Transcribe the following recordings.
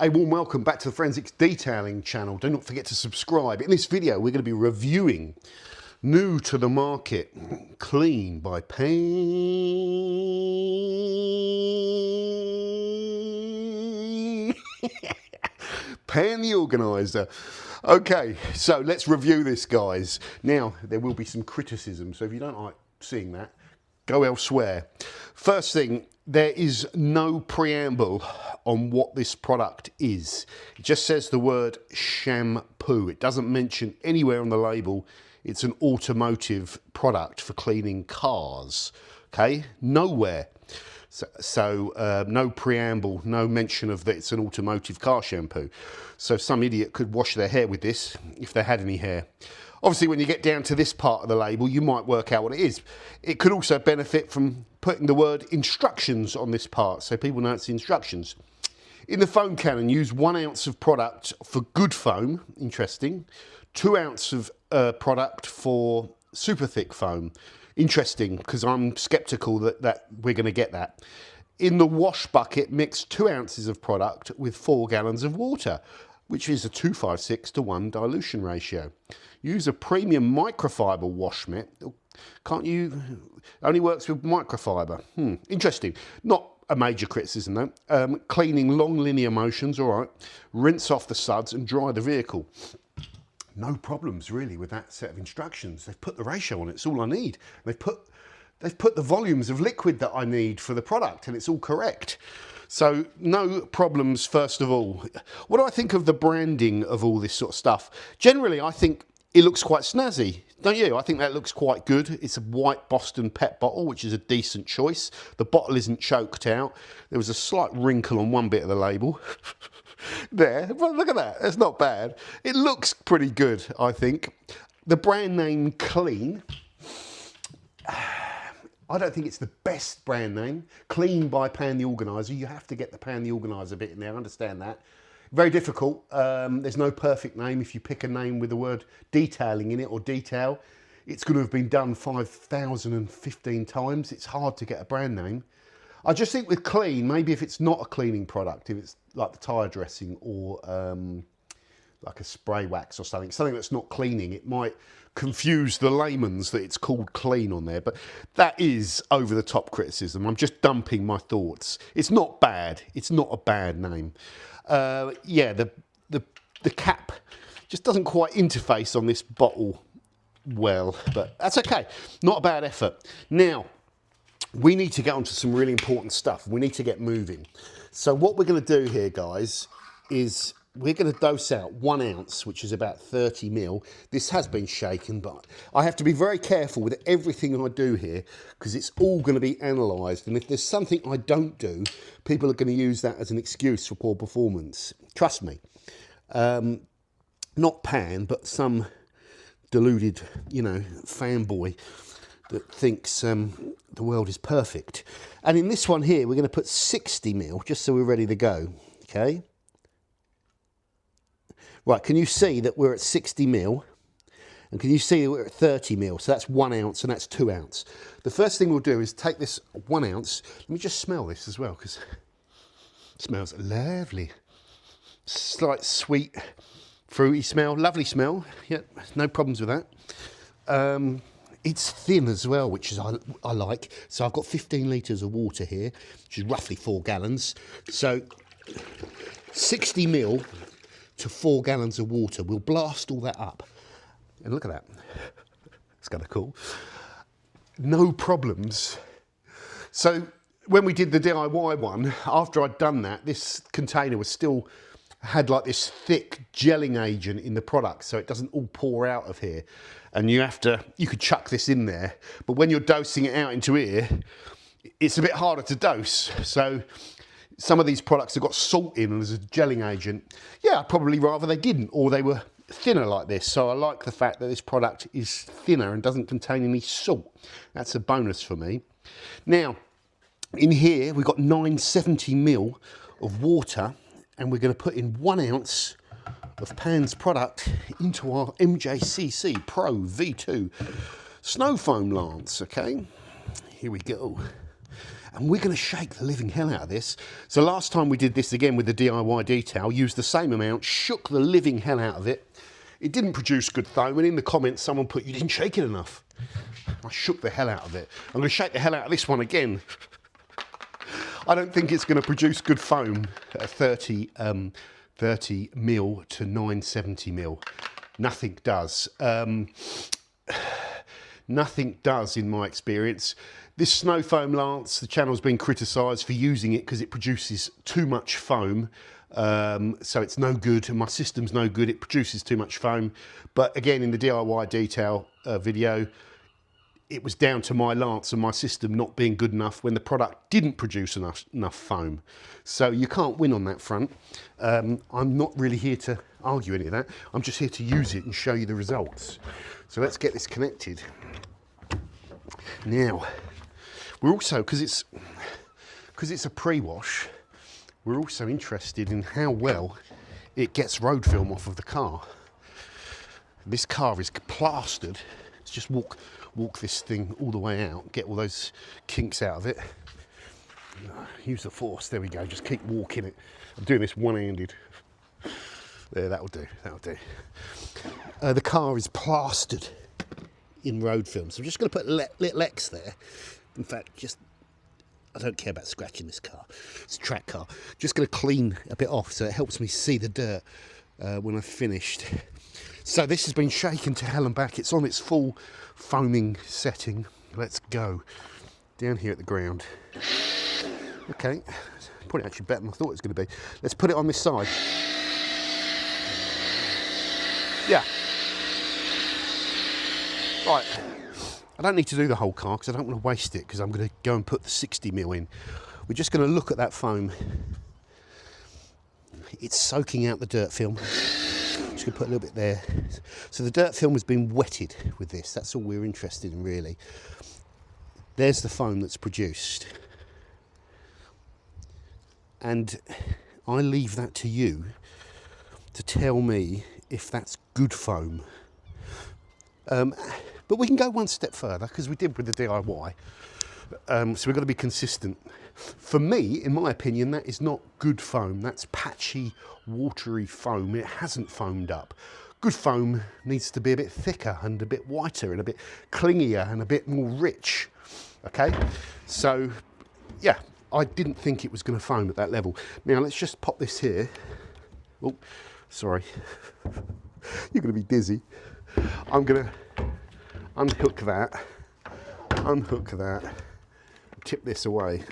A warm welcome back to the Forensics Detailing channel. Do not forget to subscribe. In this video, we're going to be reviewing new to the market, Clean by Pan the Organizer. Okay, so let's review this, guys. Now, there will be some criticism, so if you don't like seeing that, go elsewhere. First thing, there is no preamble on what this product is. It just says the word shampoo. It doesn't mention anywhere on the label it's an automotive product for cleaning cars. Okay, nowhere. So no preamble, no mention of that it's an automotive car shampoo. So some idiot could wash their hair with this if they had any hair. Obviously, when you get down to this part of the label, you might work out what it is. It could also benefit from putting the word instructions on this part, so people know it's the instructions. In the foam cannon, use 1 ounce of product for good foam, interesting. 2 ounce of product for super thick foam, interesting, because I'm skeptical that we're going to get that. In the wash bucket, mix 2 ounces of product with 4 gallons of water, which is a 2:5:6:1 dilution ratio. Use a premium microfiber wash mitt. Can't you? Only works with microfiber. Interesting. Not a major criticism though. Cleaning long linear motions, all right. Rinse off the suds and dry the vehicle. No problems really with that set of instructions. They've put the ratio on it. It's all I need. They've put the volumes of liquid that I need for the product, and it's all correct. So no problems. First of all, what do I think of the branding of all this sort of stuff? Generally, I think it looks quite snazzy, don't you? I think that looks quite good. It's a white Boston Pet bottle, which is a decent choice. The bottle isn't choked out. There was a slight wrinkle on one bit of the label. There, well, look at that. That's not bad. It looks pretty good, I think. The brand name Clean, I don't think it's the best brand name. Clean by Pan the Organizer. You have to get the Pan the Organizer bit in there, understand that. Very difficult. There's no perfect name. If you pick a name with the word detailing in it or detail, it's going to have been done 5,015 times. It's hard to get a brand name. I just think with Clean, maybe if it's not a cleaning product, if it's like the tyre dressing or like a spray wax or something that's not cleaning, it might confuse the layman's that it's called Clean on there. But that is over the top criticism. I'm just dumping my thoughts. It's not bad. It's not a bad name. Yeah, the cap just doesn't quite interface on this bottle well, but that's okay. Not a bad effort. Now, we need to get onto some really important stuff. We need to get moving. So what we're going to do here, guys, is we're going to dose out 1 ounce, which is about 30 mil. This has been shaken, but I have to be very careful with everything I do here because it's all going to be analysed. And if there's something I don't do, people are going to use that as an excuse for poor performance. Trust me. Not Pan, but some deluded, fanboy that thinks the world is perfect. And in this one here, we're going to put 60 mil, just so we're ready to go, okay? Right, can you see that we're at 60 mil? And can you see that we're at 30 mil? So that's 1 ounce and that's 2 ounce. The first thing we'll do is take this 1 ounce. Let me just smell this as well, because it smells lovely. Slight sweet, fruity smell, lovely smell. Yep, no problems with that. It's thin as well, which is I like. So I've got 15 litres of water here, which is roughly 4 gallons. So 60 mil to 4 gallons of water. We'll blast all that up. And look at that. It's kind of cool. No problems. So when we did the DIY one, after I'd done that, this container was still had like this thick gelling agent in the product, so it doesn't all pour out of here. And you could chuck this in there, but when you're dosing it out into here, it's a bit harder to dose. So some of these products have got salt in and there's a gelling agent. Yeah, I'd probably rather they didn't, or they were thinner like this. So I like the fact that this product is thinner and doesn't contain any salt. That's a bonus for me. Now, in here, we've got 970 mil of water, and we're going to put in 1 ounce of Pan's product into our MJCC Pro V2 snow foam lance, okay? Here we go. and we're going to shake the living hell out of this. So last time we did this again with the DIY detail, used the same amount, shook the living hell out of it. It didn't produce good foam, and in the comments someone put, you didn't shake it enough. I shook the hell out of it. I'm going to shake the hell out of this one again. I don't think it's going to produce good foam at 30 mil to 970 mil. Nothing does. Nothing does in my experience. This snow foam lance, the channel's been criticised for using it because it produces too much foam. So it's no good, and my system's no good. It produces too much foam. But again, in the DIY detail video, it was down to my lance and my system not being good enough when the product didn't produce enough foam. So you can't win on that front. I'm not really here to argue any of that. I'm just here to use it and show you the results. So let's get this connected. Now, we're also, because it's a pre-wash, we're also interested in how well it gets road film off of the car. This car is plastered. Let's just walk this thing all the way out, get all those kinks out of it. Use the force, there we go, just keep walking it. I'm doing this one-handed. There, that'll do. The car is plastered in road film, so I'm just going to put little X there. In fact, I don't care about scratching this car. It's a track car. Just going to clean a bit off so it helps me see the dirt when I've finished. So this has been shaken to hell and back. It's on its full foaming setting. Let's go down here at the ground. Okay, probably actually better than I thought it was going to be. Let's put it on this side. Yeah. Right. I don't need to do the whole car because I don't want to waste it, because I'm going to go and put the 60 mil in. We're just going to look at that foam. It's soaking out the dirt film. Just going to put a little bit there. So the dirt film has been wetted with this. That's all we're interested in, really. There's the foam that's produced. And I leave that to you to tell me if that's good foam. But we can go one step further, because we did with the DIY. So we've got to be consistent. For me, in my opinion, that is not good foam. That's patchy, watery foam. It hasn't foamed up. Good foam needs to be a bit thicker and a bit whiter and a bit clingier and a bit more rich. Okay? So, yeah, I didn't think it was going to foam at that level. Now, let's just pop this here. Oh, sorry. You're going to be dizzy. I'm going to unhook that, tip this away.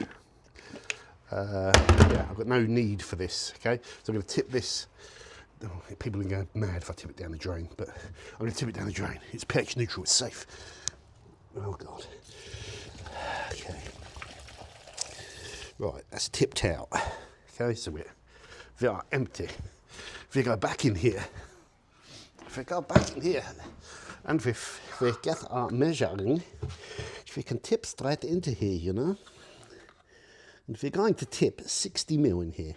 Yeah, I've got no need for this, okay? So I'm going to tip this. Oh, people are going to go mad if I tip it down the drain, but I'm going to tip it down the drain. It's pH neutral, it's safe. Oh, God. Okay. Right, that's tipped out. Okay, so we are empty. If we go back in here, and if we get our measuring, if we can tip straight into here, you know. And if we're going to tip 60 mil in here.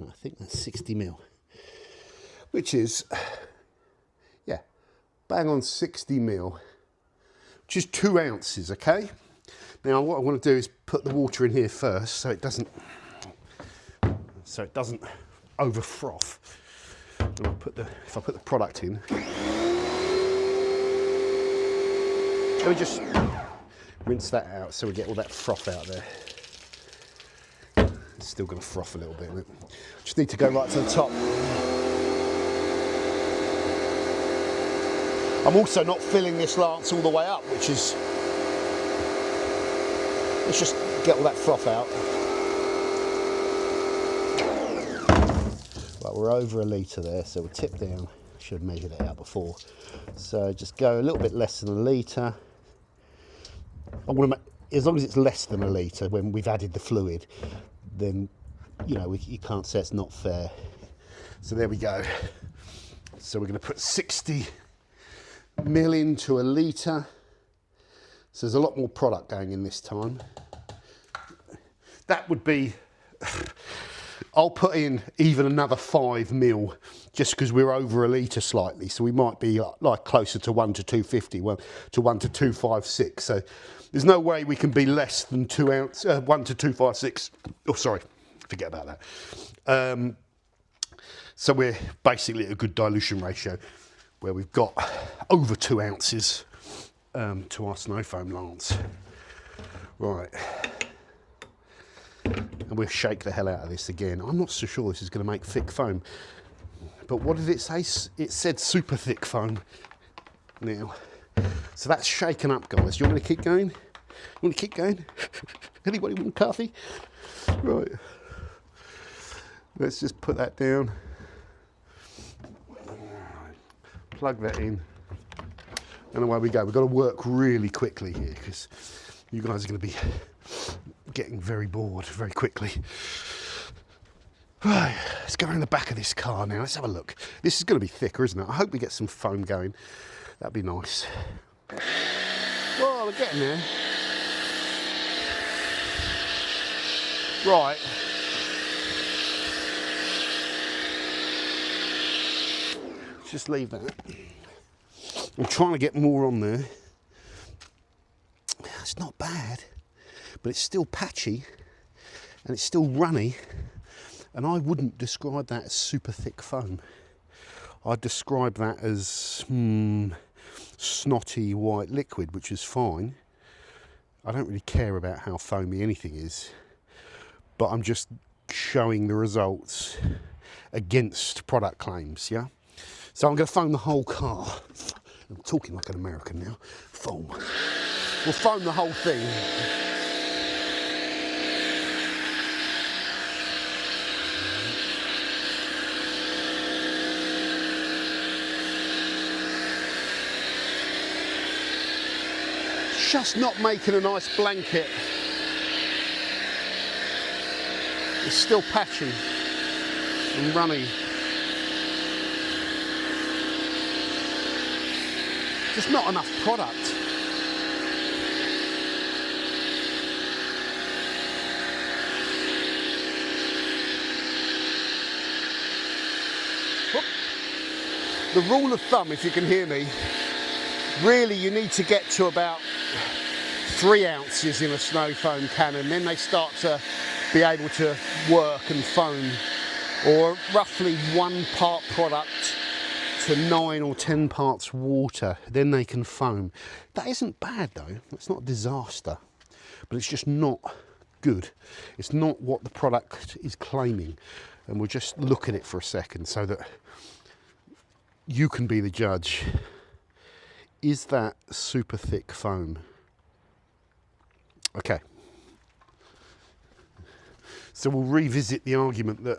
I think that's 60 mil. Which is, yeah, bang on 60 mil. Which is 2 ounces, okay? Now what I want to do is put the water in here first so it doesn't over froth. And if I put the product in, let me just rinse that out so we get all that froth out there. It's still going to froth a little bit, isn't it? Just need to go right to the top. I'm also not filling this lance all the way up, which is, let's just get all that froth out. Right, we're over 1 litre there, so we'll tip down. Should have measured it out before. So just go a little bit less than 1 litre. I want to make, as long as it's less than 1 litre when we've added the fluid, then, you know, you can't say it's not fair. So there we go. So we're going to put 60 mil into 1 litre. So there's a lot more product going in this time. That would be, I'll put in even another 5 mil just because we're over a litre slightly. So we might be like closer to 1 to 250, 1 to 1 to 256. So there's no way we can be less than 2 ounce, 1 to 256. Oh, sorry, forget about that. So we're basically at a good dilution ratio where we've got over 2 ounces to our snow foam lance. Right. And we'll shake the hell out of this again. I'm not so sure this is going to make thick foam. But what did it say? It said super thick foam now. So that's shaken up, guys. You want me to keep going? You want to keep going? Anybody want coffee? Right. Let's just put that down. Plug that in. And away we go. We've got to work really quickly here because you guys are going to be getting very bored very quickly. Right, let's go around the back of this car now. Let's have a look. This is going to be thicker, isn't it? I hope we get some foam going. That'd be nice. Well, we're getting there. Right. Just leave that. I'm trying to get more on there. It's not bad, but it's still patchy and it's still runny, and I wouldn't describe that as super thick foam. I'd describe that as snotty white liquid, which is fine. I don't really care about how foamy anything is, but I'm just showing the results against product claims, yeah? So I'm going to foam the whole car. I'm talking like an American now. Foam. We'll foam the whole thing. Just not making a nice blanket. It's still patchy and runny. Just not enough product. The rule of thumb, if you can hear me, really you need to get to about 3 ounces in a snow foam cannon, then they start to be able to work and foam, or roughly 1 part product to 9 or 10 parts water, then they can foam. That isn't bad though, it's not a disaster, but it's just not good. It's not what the product is claiming, and we'll just look at it for a second so that you can be the judge. Is that super thick foam? Okay. So we'll revisit the argument that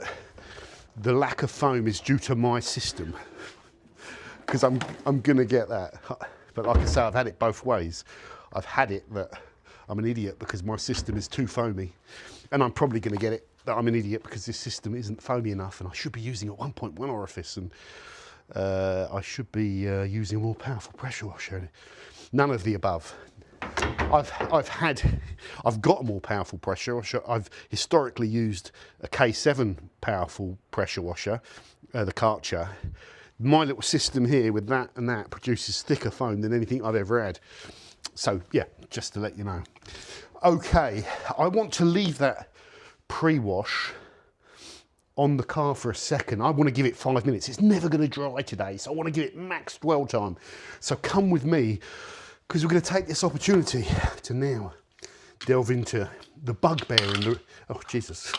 the lack of foam is due to my system, because I'm gonna get that. But like I say, I've had it both ways. I've had it that I'm an idiot because my system is too foamy, and I'm probably gonna get it that I'm an idiot because this system isn't foamy enough and I should be using a 1.1 orifice, and I should be using a more powerful pressure washer. None of the above. I've got a more powerful pressure washer. I've historically used a K7 powerful pressure washer, the Karcher. My little system here with that and that produces thicker foam than anything I've ever had. So yeah, just to let you know. Okay, I want to leave that pre-wash on the car for a second. I want to give it 5 minutes. It's never going to dry today, so I want to give it max dwell time. So come with me, because we're going to take this opportunity to now delve into the bugbear in the, oh Jesus,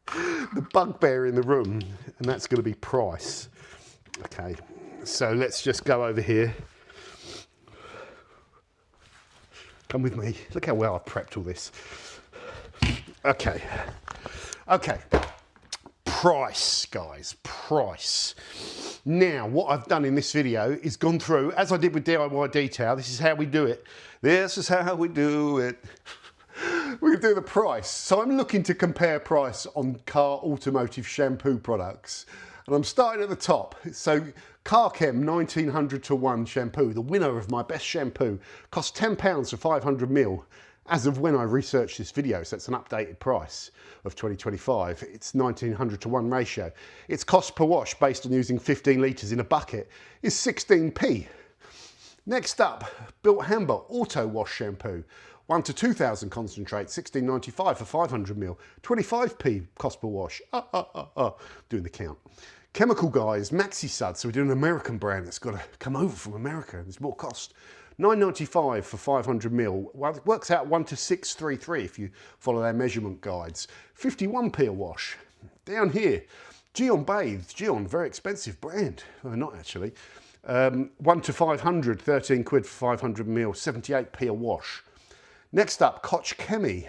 the bugbear in the room, and that's going to be price. Okay, so let's just go over here. Come with me. Look how well I prepped all this. Okay, okay. Price, guys, price. Now, what I've done in this video is gone through, as I did with DIY Detail, this is how we do it. This is how we do it. We're going to do the price. So I'm looking to compare price on car automotive shampoo products. And I'm starting at the top. So Carchem 1900 to 1 shampoo, the winner of my best shampoo, cost £10 for 500 ml. as of when I researched this video, so it's an updated price of 2025, it's 1900 to 1 ratio. Its cost per wash based on using 15 litres in a bucket is 16p. Next up, Built Hamber Auto Wash Shampoo. 1 to 2000 concentrate, 16.95 for 500ml, 25p cost per wash. Doing the count. Chemical Guys Maxi Suds, so we're doing an American brand that's got to come over from America. There's more cost. 9.95 for 500ml. Well, it works out 1 to 633 if you follow their measurement guides. 51p a wash. Down here, Geon Bathes. Geon, very expensive brand. Well, not actually. 1 to 500, 13 quid for 500ml, 78p a wash. Next up, Koch Chemi.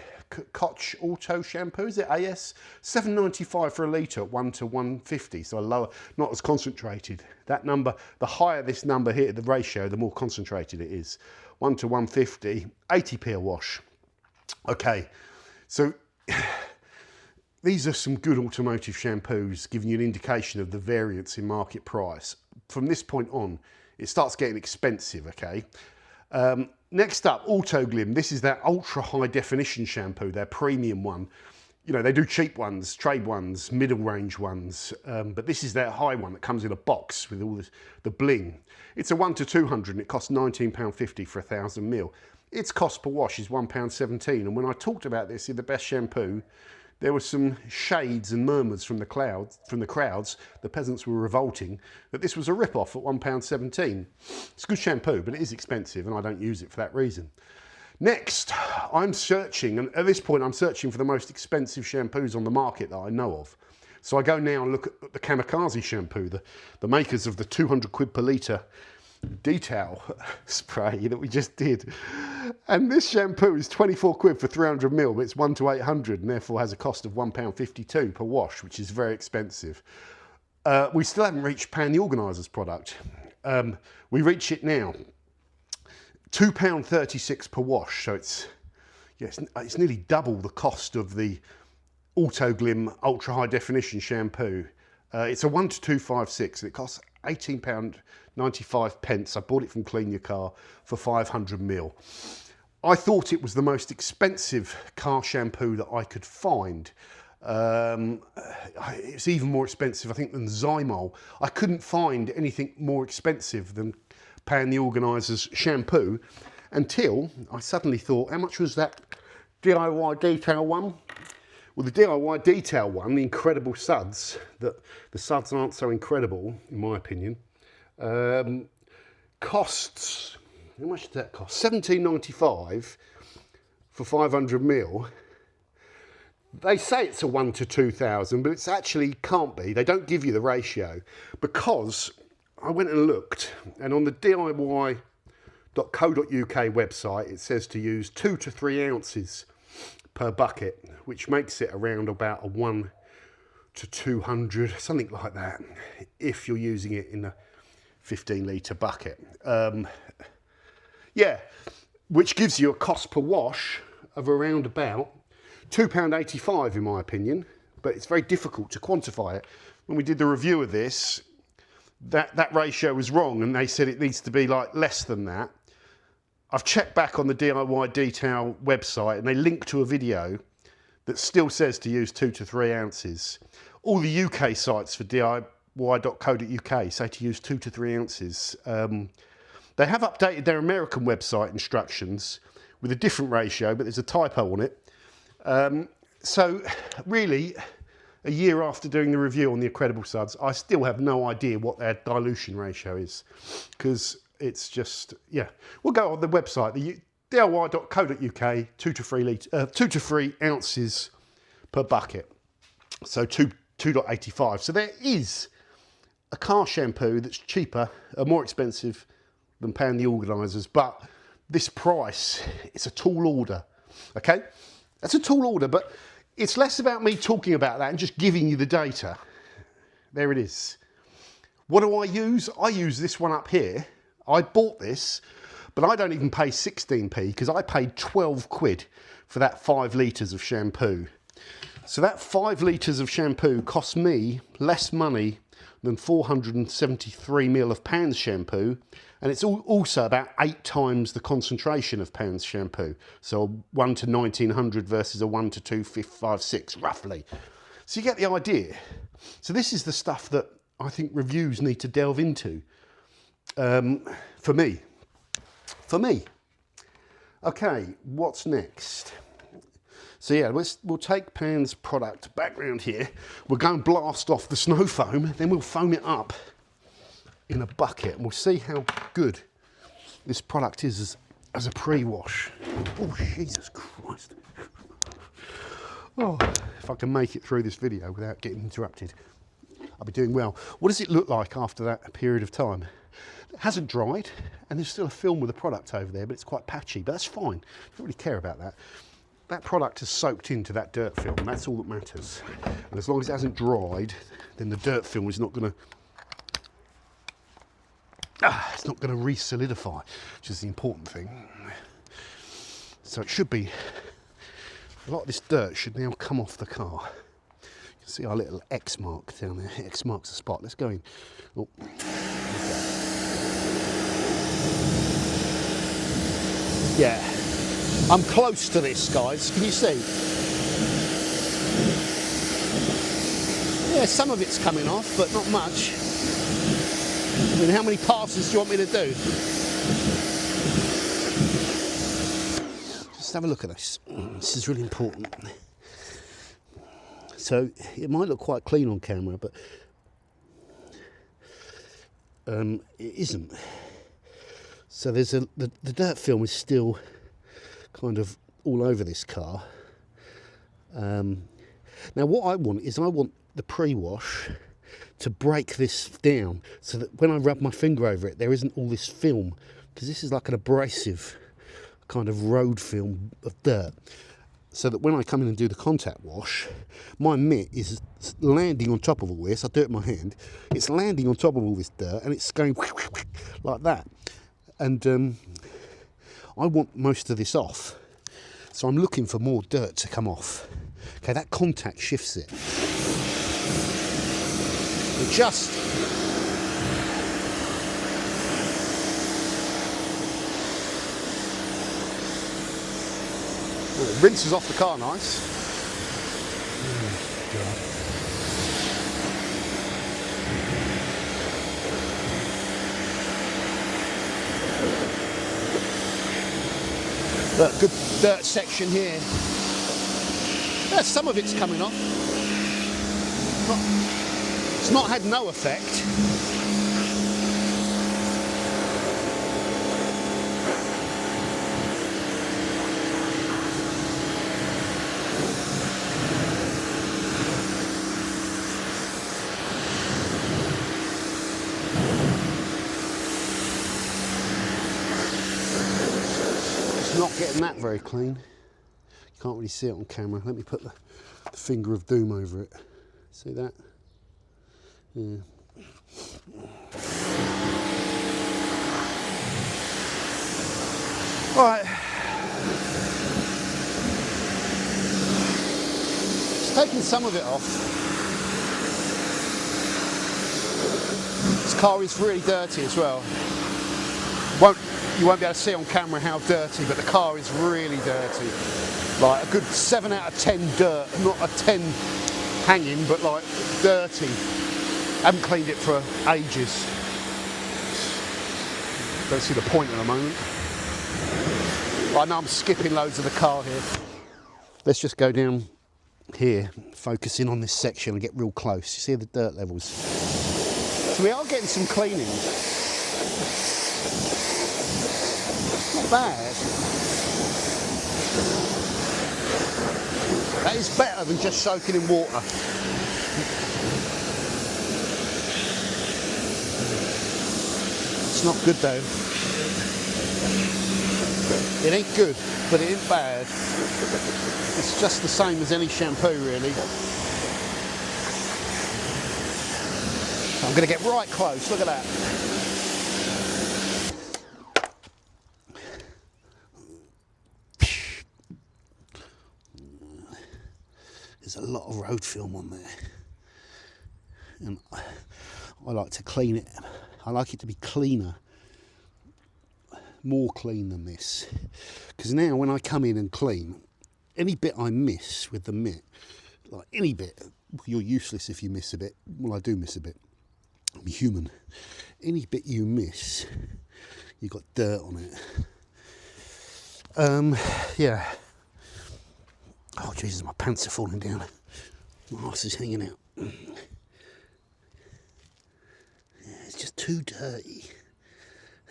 Koch Auto Shampoo, is it AS? 7.95 for a litre, 1 to 150, so a lower, not as concentrated. That number, the higher this number here, the ratio, the more concentrated it is. 1 to 150, 80p a wash. Okay, so these are some good automotive shampoos giving you an indication of the variance in market price. From this point on, it starts getting expensive, okay? Next up, Autoglim. This is their ultra high definition shampoo, their premium one. You know, they do cheap ones, trade ones, middle range ones, but this is their high one that comes in a box with all the bling. It's a 1 to 200 and it costs £19.50 for 1000ml. Its cost per wash is £1.17, and when I talked about this in the best shampoo, there were some shades and murmurs from the crowds, the peasants were revolting, that this was a rip-off at £1.17. It's good shampoo, but it is expensive and I don't use it for that reason. Next, I'm searching, and at this point I'm searching for the most expensive shampoos on the market that I know of. So I go now and look at the Kamikaze shampoo, the makers of the 200 quid per litre detail spray that we just did. And this shampoo is 24 quid for 300ml, but it's 1 to 800 and therefore has a cost of £1.52 per wash, which is very expensive. We still haven't reached Pan the Organiser's product. We reach it now. £2.36 per wash, so it's nearly double the cost of the Autoglim Ultra High Definition shampoo. It's a 1 to 256 and it costs £18.95. I bought it from Clean Your Car for 500ml. I thought it was the most expensive car shampoo that I could find. It's even more expensive, I think, than Zymol. I couldn't find anything more expensive than Pan the Organiser's shampoo until I suddenly thought, how much was that DIY detail one? Well, the DIY detail one, the incredible suds, the suds aren't so incredible, in my opinion, costs, how much did that cost? £17.95 for 500ml. They say it's a 1 to 2000, but it's actually can't be. They don't give you the ratio because I went and looked, and on the DIY.co.uk website, it says to use 2 to 3 ounces per bucket, which makes it around about a 1 to 200, something like that, if you're using it in a 15 litre bucket. Yeah, which gives you a cost per wash of around about £2.85 in my opinion, but it's very difficult to quantify it. When we did the review of this, that ratio was wrong and they said it needs to be like less than that. I've checked back on the DIY Detail website and they link to a video that still says to use 2 to 3 ounces. All the UK sites for DIY.co.uk say to use 2 to 3 ounces. They have updated their American website instructions with a different ratio, but there's a typo on it. So really, a year after doing the review on the Incredible Suds, I still have no idea what their dilution ratio is, because it's just, yeah. We'll go on the website, the DIY.co.uk, 2 to 3 ounces per bucket, so 2.85. So there is a car shampoo that's cheaper, more expensive than Pan the Organisers, but this price, it's a tall order, okay? That's a tall order, but it's less about me talking about that and just giving you the data. There it is. What do I use? I use this one up here. I bought this, but I don't even pay 16p because I paid 12 quid for that 5 litres of shampoo. So that 5 litres of shampoo cost me less money than 473 ml of Pans shampoo, and it's also about 8 times the concentration of Pans shampoo. So 1 to 1900 versus a 1 to 256 roughly. So you get the idea. So this is the stuff that I think reviews need to delve into. For me. Okay, what's next? So yeah, we'll take Pan's product back round here. We'll go and blast off the snow foam, then we'll foam it up in a bucket, and we'll see how good this product is as a pre-wash. Oh, Jesus Christ. Oh, if I can make it through this video without getting interrupted, I'll be doing well. What does it look like after that period of time? It hasn't dried, and there's still a film with the product over there, but it's quite patchy, but that's fine. I don't really care about that. That product has soaked into that dirt film, that's all that matters. And as long as it hasn't dried, then the dirt film is not going to re-solidify, which is the important thing. So it should be, a lot of this dirt should now come off the car. You can see our little X mark down there. X marks the spot. Let's go in. Oh, yeah, I'm close to this, guys. Can you see? Yeah, some of it's coming off, but not much. I mean, how many passes do you want me to do? Just have a look at this. This is really important. So it might look quite clean on camera, but it isn't. So there's the dirt film is still kind of all over this car. Now what I want is the pre-wash to break this down so that when I rub my finger over it, there isn't all this film, because this is like an abrasive kind of road film of dirt. So that when I come in and do the contact wash, my mitt is landing on top of all this. I do it with my hand. It's landing on top of all this dirt, and it's going like that. And I want most of this off. So I'm looking for more dirt to come off. Okay, that contact shifts it. It just... Oh, it rinses off the car nice. Oh, God. Look, good dirt section here. Yeah, some of it's coming off. It's not had no effect. It's not getting that very clean. You can't really see it on camera. Let me put the finger of doom over it. See that? Yeah. Right. It's taking some of it off. This car is really dirty as well. You won't be able to see on camera how dirty, but the car is really dirty. Like a good 7 out of 10 dirt, not a 10 hanging, but like dirty. Haven't cleaned it for ages. Don't see the point at the moment. I know I'm skipping loads of the car here. Let's just go down here, focus in on this section and get real close. You see the dirt levels. So we are getting some cleaning. Not bad. That is better than just soaking in water. It's not good though. It ain't good, but it ain't bad. It's just the same as any shampoo really. I'm going to get right close, look at that. There's a lot of road film on there. And I like to clean it. I like it to be cleaner, more clean than this. Because now when I come in and clean, any bit I miss with the mitt, like any bit, you're useless if you miss a bit. Well, I do miss a bit. I'm human. Any bit you miss, you've got dirt on it. Yeah. Oh Jesus, my pants are falling down. My arse is hanging out. Yeah, it's just too dirty.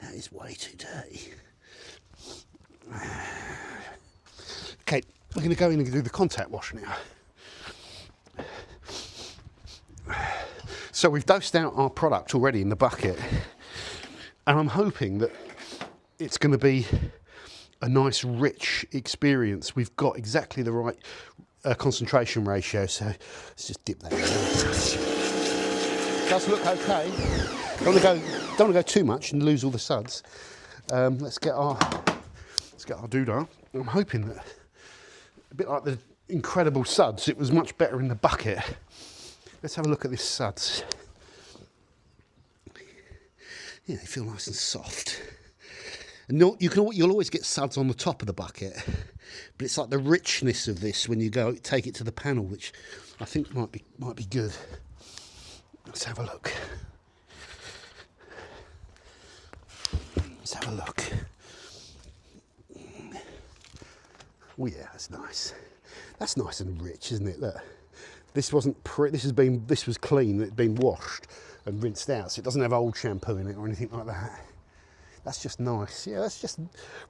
That is way too dirty. Okay, we're going to go in and do the contact wash now. So we've dosed out our product already in the bucket, and I'm hoping that it's going to be a nice rich experience. We've got exactly the right concentration ratio, so let's just dip that in. It does look okay. Don't want to go too much and lose all the suds. Let's get our doodah. I'm hoping that a bit like the incredible suds, it was much better in the bucket. Let's have a look at this suds. Yeah, they feel nice and soft. And you'll always get suds on the top of the bucket, but it's like the richness of this when you go take it to the panel, which I think might be good. Let's have a look. Let's have a look. Oh yeah, that's nice. That's nice and rich, isn't it? Look. This wasn't this was clean, it'd been washed and rinsed out, so it doesn't have old shampoo in it or anything like that. That's just nice. Yeah, that's just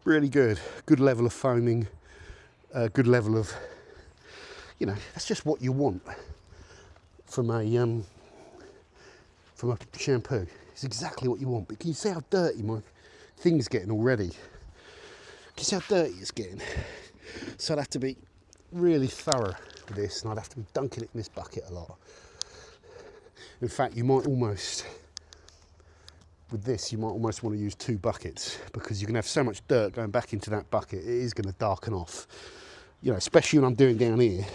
really good. Good level of foaming, good level of, you know, that's just what you want from a shampoo. It's exactly what you want. But can you see how dirty my thing's getting already? Can you see how dirty it's getting? So I'd have to be really thorough with this, and I'd have to be dunking it in this bucket a lot. In fact, you might almost, with this, you might almost want to use 2 buckets, because you can have so much dirt going back into that bucket, it is going to darken off. You know, especially when I'm doing down here,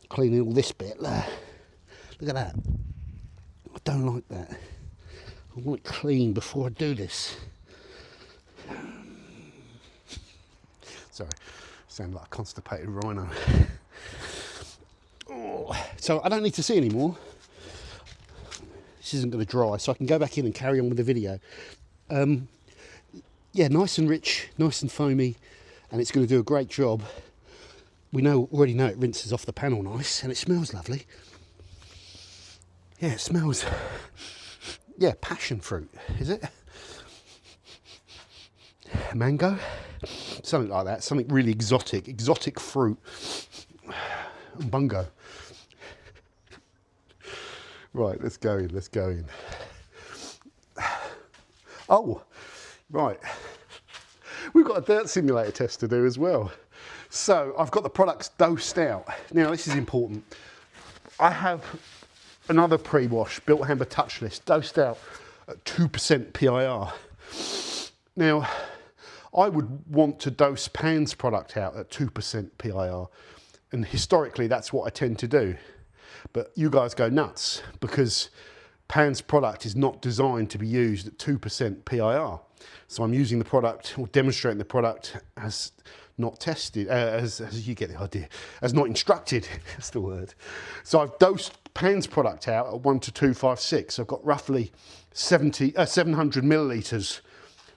cleaning all this bit. Look at that. I don't like that. I want it clean before I do this. Sorry, sound like a constipated rhino. Oh, so I don't need to see anymore. This isn't going to dry, so I can go back in and carry on with the video. Yeah, nice and rich, nice and foamy, and it's going to do a great job. We already know it rinses off the panel nice, and it smells lovely. Yeah, it smells, yeah, passion fruit, is it? Mango? Something like that, something really exotic fruit. Bungo. Right, let's go in. Oh, right. We've got a dirt simulator test to do as well. So I've got the products dosed out. Now this is important. I have another pre-wash Built Hamber touchless dosed out at 2% PIR. Now, I would want to dose Pan's product out at 2% PIR. And historically, that's what I tend to do. But you guys go nuts, because Pan's product is not designed to be used at 2% PIR. So I'm using the product, or demonstrating the product as not tested, as you get the idea, as not instructed, that's the word. So I've dosed Pan's product out at 1 to 256. I've got roughly 700 millilitres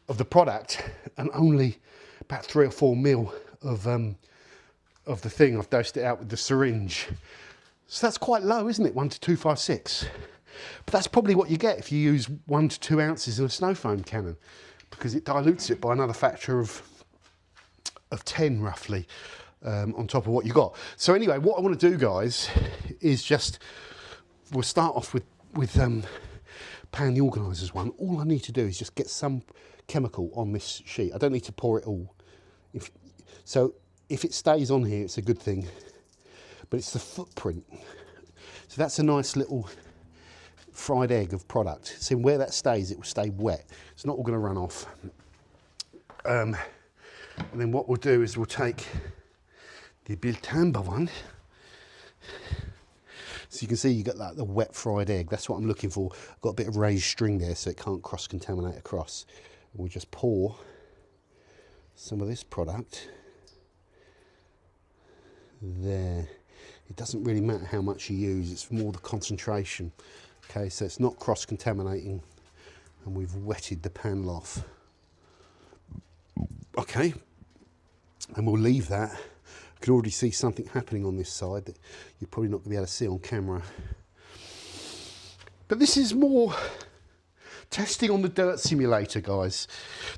of the product, and only about 3 or 4 mil of the thing. I've dosed it out with the syringe. So that's quite low, isn't it? 1 to 256. But that's probably what you get if you use 1 to 2 ounces in a snow foam cannon, because it dilutes it by another factor of 10 roughly on top of what you got. So anyway, what I want to do, guys, is we'll start off with Pan the Organisers one. All I need to do is just get some chemical on this sheet. I don't need to pour it all. If it stays on here, it's a good thing. But it's the footprint. So that's a nice little fried egg of product. So where that stays, it will stay wet. It's not all going to run off. And then what we'll do is we'll take the Built Hamber one. So you can see you got like the wet fried egg. That's what I'm looking for. I've got a bit of raised string there so it can't cross-contaminate across. And we just pour some of this product there. It doesn't really matter how much you use, it's more the concentration. Okay, so it's not cross-contaminating, and we've wetted the panel off. Okay, and we'll leave that. I can already see something happening on this side that you're probably not going to be able to see on camera. But this is more testing on the dirt simulator, guys.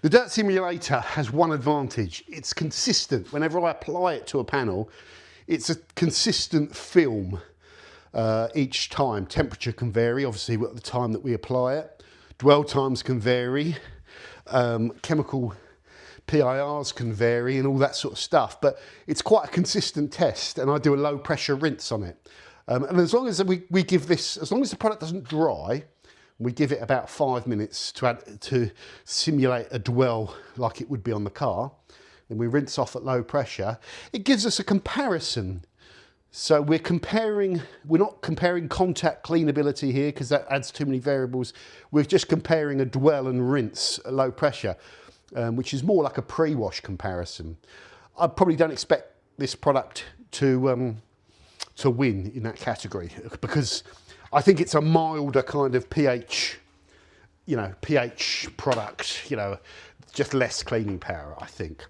The dirt simulator has one advantage. It's consistent. Whenever I apply it to a panel, it's a consistent film each time. Temperature can vary, obviously, at the time that we apply it. Dwell times can vary. Chemical PIRs can vary and all that sort of stuff, but it's quite a consistent test, and I do a low pressure rinse on it. And as long as we give this, as long as the product doesn't dry, we give it about 5 minutes to simulate a dwell like it would be on the car. Then we rinse off at low pressure. It gives us a comparison. So we're not comparing contact cleanability here because that adds too many variables. We're just comparing a dwell and rinse at low pressure. Which is more like a pre-wash comparison. I probably don't expect this product to win in that category because I think it's a milder kind of pH, pH product, just less cleaning power, I think.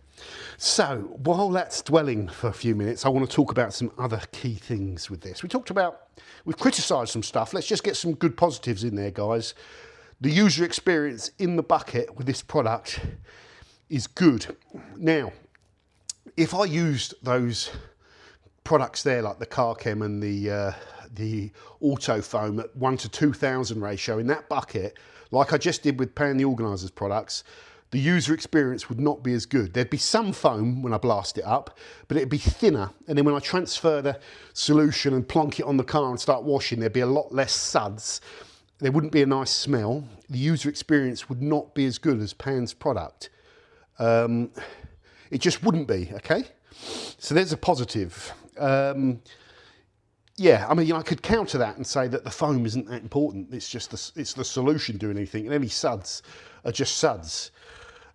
So while that's dwelling for a few minutes, I want to talk about some other key things with this. We've criticised some stuff. Let's just get some good positives in there, guys. The user experience in the bucket with this product is good. Now, if I used those products there, like the Car Chem and the Auto Foam at 1 to 2,000 ratio in that bucket, like I just did with Pan the Organiser's products, the user experience would not be as good. There'd be some foam when I blast it up, but it'd be thinner. And then when I transfer the solution and plonk it on the car and start washing, there'd be a lot less suds. There wouldn't be a nice smell. The user experience would not be as good as Pan's product. It just wouldn't be, okay? So there's a positive. Yeah, I mean, I could counter that and say that the foam isn't that important. It's just it's the solution doing anything, and any suds are just suds.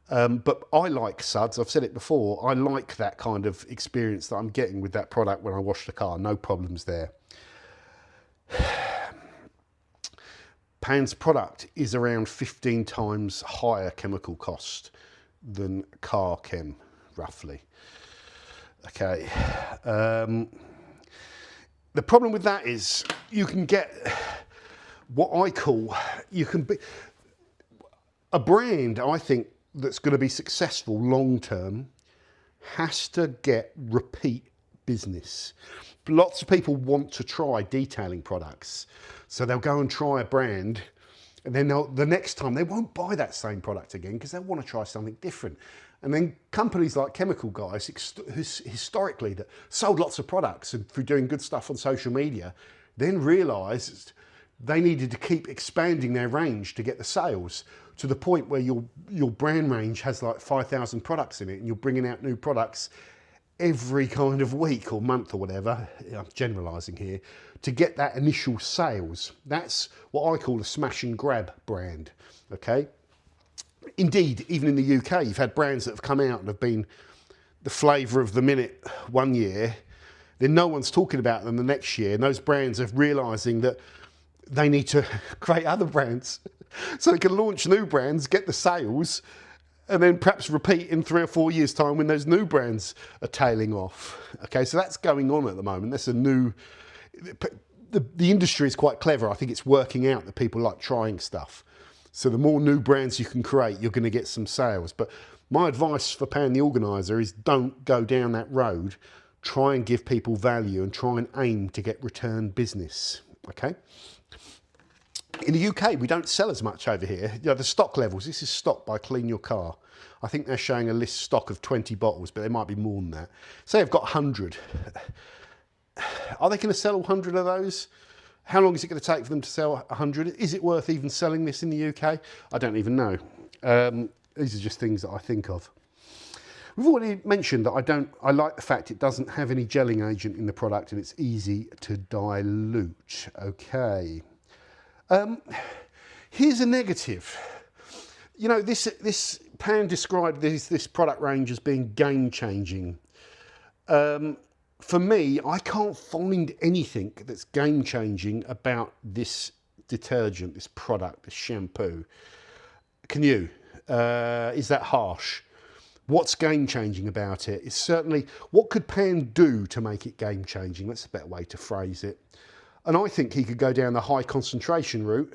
But I like suds. I've said it before. I like that kind of experience that I'm getting with that product when I wash the car. No problems there. Pan's product is around 15 times higher chemical cost than Car Chem, roughly. Okay. The problem with that is you can get what I call, a brand, I think, that's going to be successful long term has to get repeat business. Lots of people want to try detailing products. So they'll go and try a brand, and then the next time they won't buy that same product again because they want to try something different. And then companies like chemical guys, historically, that sold lots of products and through doing good stuff on social media, then realised they needed to keep expanding their range to get the sales to the point where your brand range has like 5,000 products in it, and you're bringing out new products every kind of week or month or whatever, I'm generalising here, to get that initial sales. That's what I call a smash and grab brand, okay? Indeed, even in the UK, you've had brands that have come out and have been the flavour of the minute one year, then no one's talking about them the next year, and those brands are realising that they need to create other brands so they can launch new brands, get the sales, and then perhaps repeat in 3 or 4 years' time when those new brands are tailing off. Okay, so that's going on at the moment. That's a new... The industry is quite clever. I think it's working out that people like trying stuff. So the more new brands you can create, you're going to get some sales. But my advice for Pan the Organiser is don't go down that road. Try and give people value and try and aim to get return business. Okay? In the UK, we don't sell as much over here. You know, the stock levels, this is stock by Clean Your Car. I think they're showing a list stock of 20 bottles, but there might be more than that. Say I've got 100. Are they going to sell all 100 of those? How long is it going to take for them to sell 100? Is it worth even selling this in the UK? I don't even know. These are just things that I think of. We've already mentioned that I like the fact it doesn't have any gelling agent in the product and it's easy to dilute. Okay. Here's a negative. You know, this Pan described this product range as being game-changing. For me, I can't find anything that's game-changing about this detergent, this product, this shampoo. Can you? Is that harsh? What's game-changing about it? It's certainly, what could Pan do to make it game-changing? That's a better way to phrase it. And I think he could go down the high concentration route,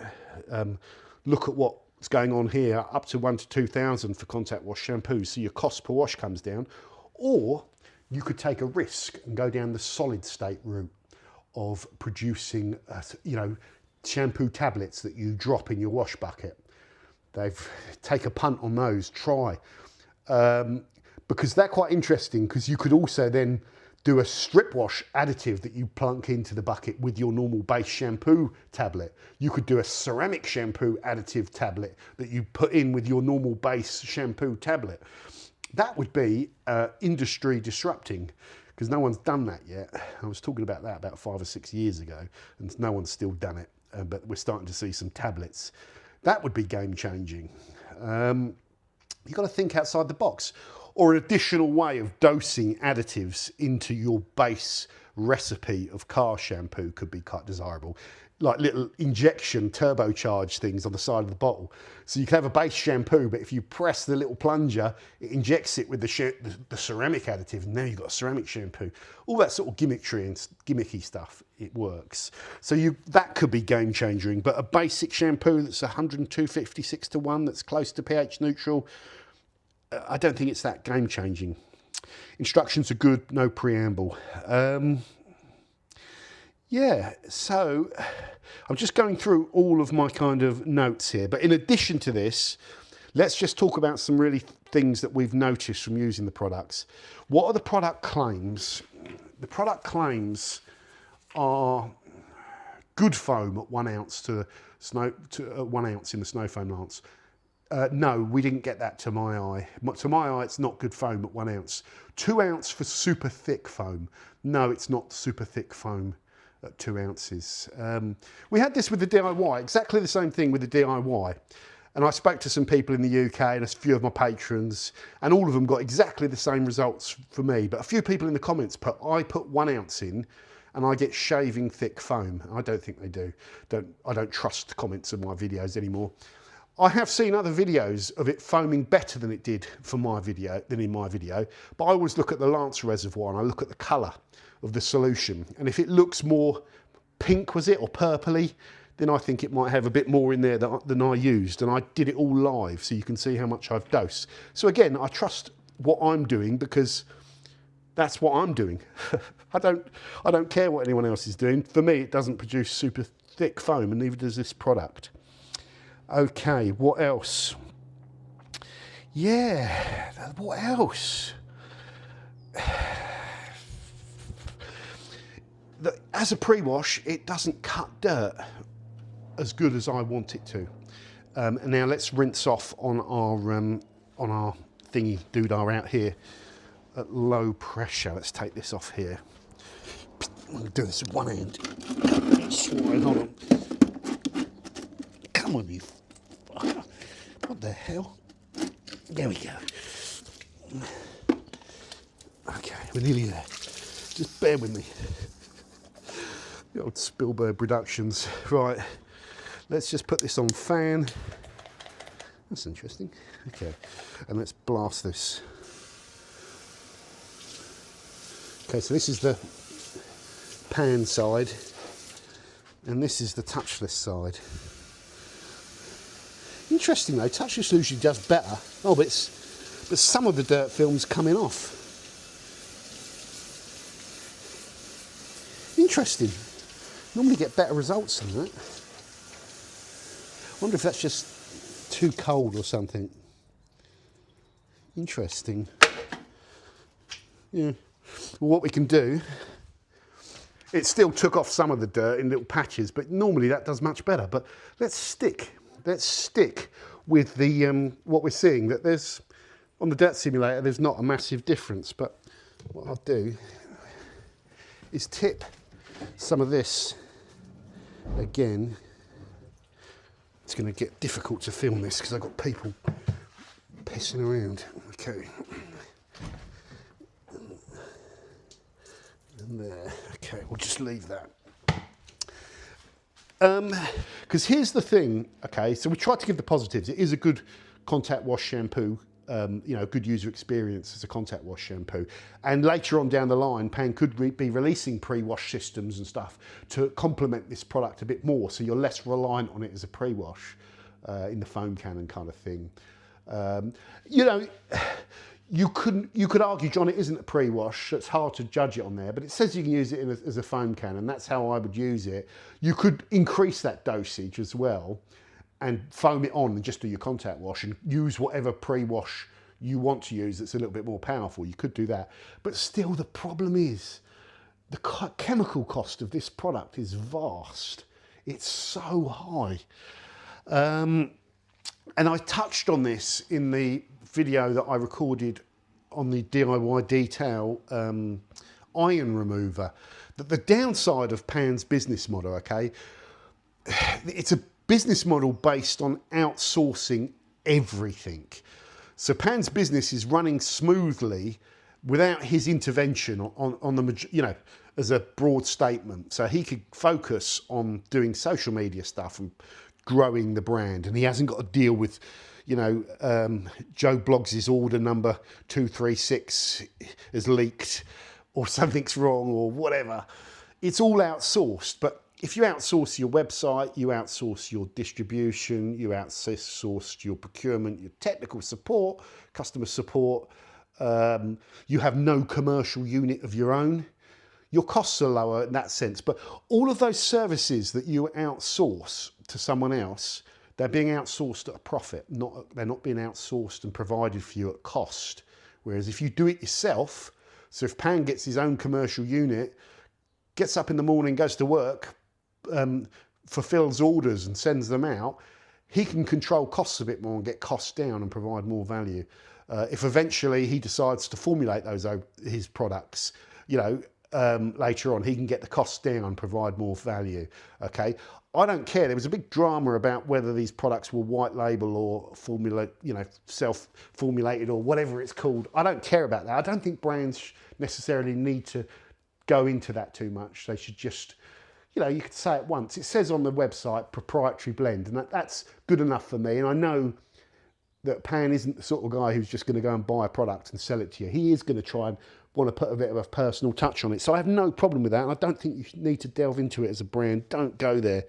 look at what's going on here, up to 1 to 2,000 for contact wash shampoos, so your cost per wash comes down. Or you could take a risk and go down the solid state route of producing, you know, shampoo tablets that you drop in your wash bucket. Take a punt on those, try. Because they're quite interesting, because you could also then do a strip wash additive that you plunk into the bucket with your normal base shampoo tablet. You could do a ceramic shampoo additive tablet that you put in with your normal base shampoo tablet. That would be industry disrupting, because no one's done that yet. I was talking about that about 5 or 6 years ago, and no one's still done it, but we're starting to see some tablets. That would be game changing. You've got to think outside the box. Or an additional way of dosing additives into your base recipe of car shampoo could be quite desirable. Like little injection turbocharged things on the side of the bottle. So you can have a base shampoo, but if you press the little plunger, it injects it with the ceramic additive, and now you've got a ceramic shampoo. All that sort of gimmickry and gimmicky stuff, it works. So that could be game changing, but a basic shampoo that's 102.56 to 1, that's close to pH neutral, I don't think it's that game changing. Instructions are good, no preamble. Yeah, so I'm just going through all of my kind of notes here. But in addition to this, let's just talk about some really things that we've noticed from using the products. What are the product claims? The product claims are good foam at 1 ounce to 1 ounce in the snow foam lance. No, we didn't get that to my eye. To my eye, it's not good foam at 1 ounce. 2 ounce for super thick foam. No, it's not super thick foam at 2 ounces. We had this with the DIY, exactly the same thing with the DIY. And I spoke to some people in the UK and a few of my patrons, and all of them got exactly the same results for me. But a few people in the comments I put 1 ounce in and I get shaving thick foam. I don't think they do. I don't trust comments on my videos anymore. I have seen other videos of it foaming better than it did in my video, but I always look at the lance reservoir and I look at the colour of the solution. And if it looks more pink, was it, or purpley, then I think it might have a bit more in there than I used. And I did it all live, so you can see how much I've dosed. So again, I trust what I'm doing because that's what I'm doing. I don't care what anyone else is doing. For me, it doesn't produce super thick foam, and neither does this product. Okay, what else? Yeah, what else? As a pre-wash, it doesn't cut dirt as good as I want it to. And now let's rinse off on our thingy doodah out here at low pressure. Let's take this off here. I'm going to do this with one hand. Hold on. Come on, you. What the hell? There we go. Okay, we're nearly there. Just bear with me. The old Spielberg Productions. Right, let's just put this on fan. That's interesting. Okay, and let's blast this. Okay, so this is the pan side, and this is the touchless side. Interesting though, touchless usually does better. Oh, but some of the dirt film's coming off. Interesting. Normally get better results than that. Wonder if that's just too cold or something. Interesting. Yeah. Well, what we can do, it still took off some of the dirt in little patches, but normally that does much better. But let's stick with the what we're seeing, that there's On the dirt simulator, there's not a massive difference, but what I'll do is tip some of this again. It's going to get difficult to film this because I've got people pissing around. Okay. And there. Okay, we'll just leave that. Because here's the thing, okay, so we tried to give the positives. It is a good contact wash shampoo, you know, good user experience as a contact wash shampoo. And later on down the line, Pan could be releasing pre-wash systems and stuff to complement this product a bit more, so you're less reliant on it as a pre-wash in the foam cannon kind of thing. You know, you could argue, John, it isn't a pre-wash. It's hard to judge it on there, but it says you can use it as a foam cannon. That's how I would use it. You could increase that dosage as well and foam it on and just do your contact wash and use whatever pre-wash you want to use that's a little bit more powerful. You could do that. But still, the problem is the chemical cost of this product is vast. It's so high. And I touched on this in the video that I recorded on the DIY detail iron remover, that the downside of Pan's business model, okay, it's a business model based on outsourcing everything. So Pan's business is running smoothly without his intervention on the, you know, as a broad statement. So he could focus on doing social media stuff and growing the brand, and he hasn't got to deal with, you know, Joe Bloggs' order number 236 is leaked or something's wrong or whatever. It's all outsourced. But if you outsource your website, you outsource your distribution, you outsource your procurement, your technical support, customer support, you have no commercial unit of your own, your costs are lower in that sense. But all of those services that you outsource to someone else, they're being outsourced at a profit. They're not being outsourced and provided for you at cost. Whereas if you do it yourself, so if Pan gets his own commercial unit, gets up in the morning, goes to work, fulfills orders and sends them out, he can control costs a bit more and get costs down and provide more value. If eventually he decides to formulate his products, you know, later on, he can get the costs down and provide more value. Okay, I don't care. There was a big drama about whether these products were white label or self-formulated or whatever it's called. I don't care about that. I don't think brands necessarily need to go into that too much. They should just, you know, you could say it once. It says on the website proprietary blend, and that's good enough for me. And I know that Pan isn't the sort of guy who's just going to go and buy a product and sell it to you. He is going to try and want to put a bit of a personal touch on it. So I have no problem with that. And I don't think you need to delve into it as a brand. Don't go there.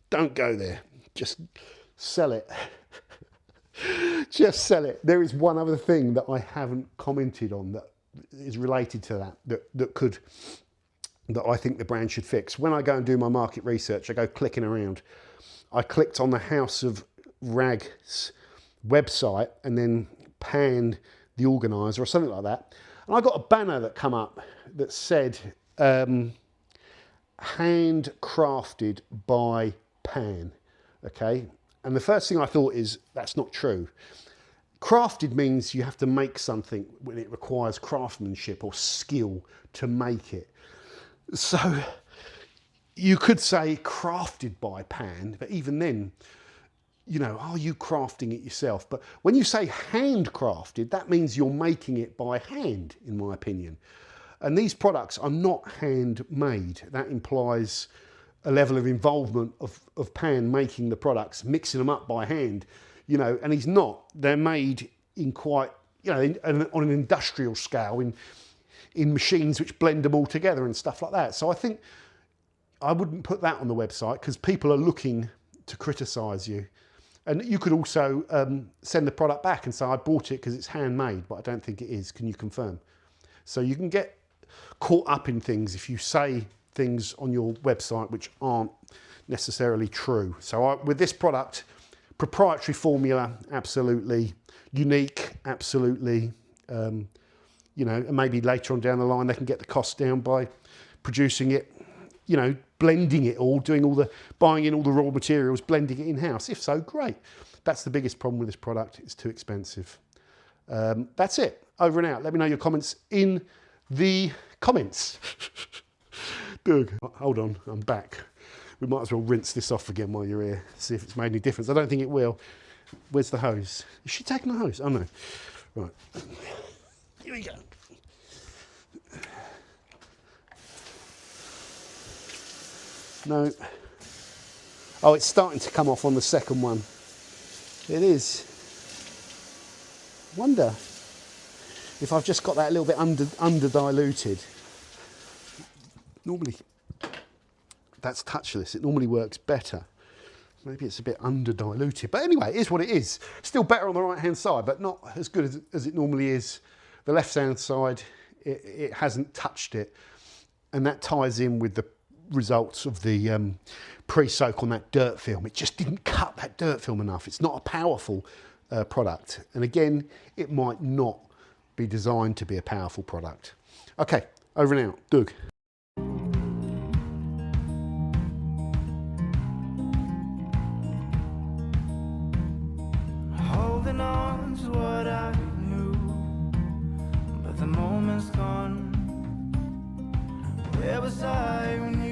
Don't go there. Just sell it. Just sell it. There is one other thing that I haven't commented on that is related to that I think the brand should fix. When I go and do my market research, I go clicking around. I clicked on the House of Rags website and then Pan the organizer or something like that. And I got a banner that come up that said, handcrafted by Pan, okay? And the first thing I thought is, that's not true. Crafted means you have to make something when it requires craftsmanship or skill to make it. So you could say crafted by Pan, but even then, you know, are you crafting it yourself? But when you say handcrafted, that means you're making it by hand, in my opinion. And these products are not handmade. That implies a level of involvement of Pan making the products, mixing them up by hand, you know, and he's not. They're made in quite, you know, on an industrial scale, in machines which blend them all together and stuff like that. So I think I wouldn't put that on the website because people are looking to criticise you. And you could also send the product back and say, I bought it because it's handmade, but I don't think it is. Can you confirm? So you can get caught up in things if you say things on your website which aren't necessarily true. So with this product, proprietary formula, absolutely. Unique, absolutely. You know, and maybe later on down the line, they can get the cost down by producing it, you know, blending it all, buying in all the raw materials, blending it in-house. If so, great. That's the biggest problem with this product. It's too expensive. That's it. Over and out. Let me know your comments in the comments. Doug, hold on, I'm back. We might as well rinse this off again while you're here, see if it's made any difference. I don't think it will. Where's the hose? Is she taking the hose? Oh no. Right. Here we go. No. Oh, it's starting to come off on the second one. It is. Wonder if I've just got that a little bit under diluted. Normally, that's touchless. It normally works better. Maybe it's a bit under diluted. But anyway, it is what it is. Still better on the right hand side, but not as good as it normally is. The left hand side, it hasn't touched it. And that ties in with the results of the pre-soak on that dirt film. It just didn't cut that dirt film enough. It's not a powerful product. And again, it might not be designed to be a powerful product. Okay, over and out. Doug. Holding on to what I knew, but the moment's gone. Where was I when you